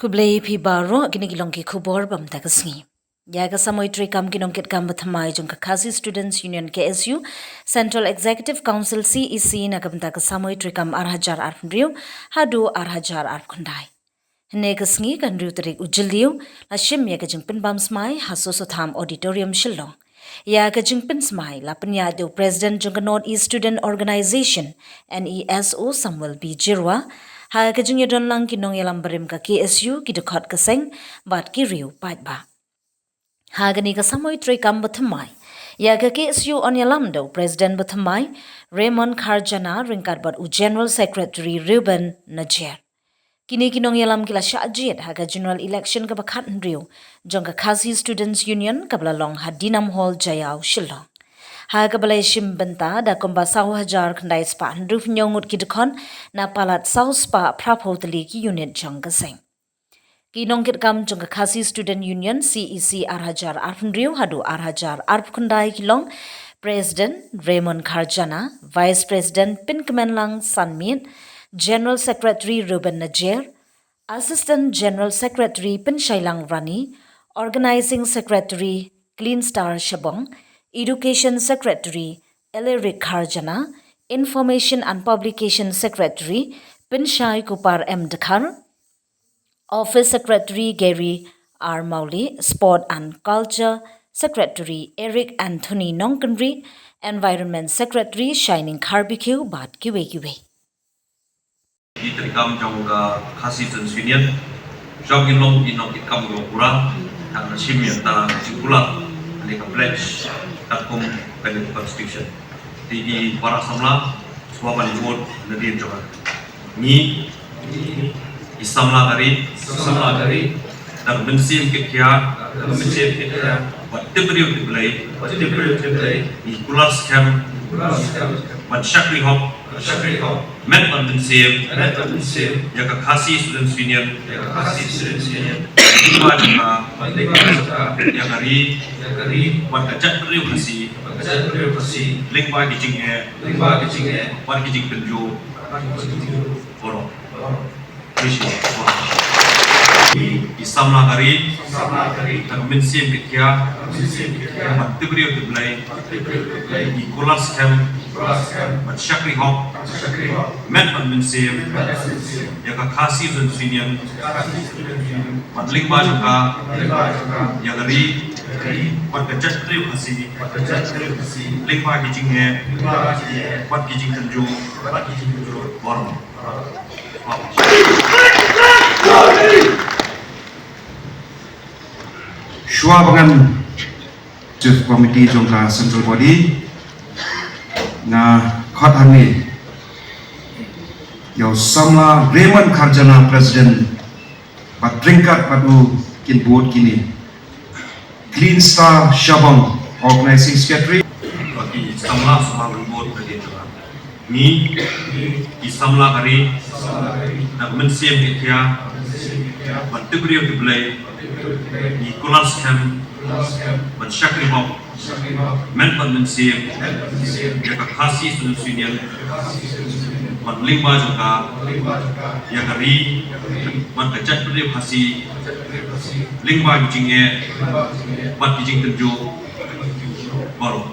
Kublai pi baro gini gilong ki kubor bam tagasngi. Yaga samoy trikam ginong kit kam Thymmai jong Kakasi Students Union KSU Central Executive Council CEC na kam samoy trikam arhajar arfriu hadu arhajar arfkundai. Hne kasngi kan riu tarik ujiliu la shim ya kajing Pynbam Smai hasusotham auditorium shillong. Ya kajing Pyn Smai la penyadu President jong North East Student Organization NESO Samuel B. Jirwa ha kajing yadon lang Nongialam berim ka KSU ki dekot kaseng bat ki riu pat ba. Ha gani ka samoy trikam Thymmai. Ya ka KSU onyalam do President Thymmai Raymond Kharjana ringkat bat u General Secretary Ruben Najer. Kini Nongialam kila syajit haga general election ka bakat riu jong Kakasi Students Union kabla long hadinam hall jayau shillong. Haga balai shim benta da komba saw hajar kandai spa ruf nyongut kidkon na palat saw spa prapotali ki unit jong kaseng. Kinongkit kam jong Kakasi Student Union CEC arhajar arfriu hadu arhajar arfkundai kilong President Raymond Kharjana, Vice President Pynbam Sanmit, General Secretary Ruben Najer, Assistant General Secretary Pinshailang Rani, Organizing Secretary Clean Star Shabong, Education Secretary Eleric Kharjana, Information and Publication Secretary Pinshai Kupar M. Dakhar, Office Secretary Gary R. Mauli, Sport and Culture Secretary Eric Anthony Nongkenri, Environment Secretary Shining Barbecue Bat Kiwe. Diterikam jong Kakasi Students Union, jong ilong inong itkam gopura, ang nasim yata sikulat, ani ka pledge, takum kani constitution. Di para samla, semua palimut nadir jong. Ni isamla dari, dan mensim kekya, buat tiberiu tiblay, ni kulas scam, buat syakri hop. Met on mensim, ya Kakasi Students Union, lima juga, yang hari, buat kajat beriu kasi, lingba kijingnya, buat kijing penju, borong, isamlah hari, dan mensim kekya, buat tiberiu tiblay, ikulas scam, buat syakri hop, met on mensim, ya Kakasi Students Union, buat lingba juga, yang hari, buat kajat beriu kasi, lingba kijingnya, buat kijing penju, borong. Shua bangan Chief Committee jongka Central Body na khot hani yo samla Raymond Kharjana President bat ringkat padu kin board kini Clean Star Shabong Organizing Secretary bagi samla sebagai board President ni isamla hari nak mensim kekya bat tiberiu tiblay ni kulas scam bat syakri hop men pan mensim ya Kakasi Students Union bat lingba juga ya hari bat kajat beriu kasi lingba kijingnya bat kijing tenju baru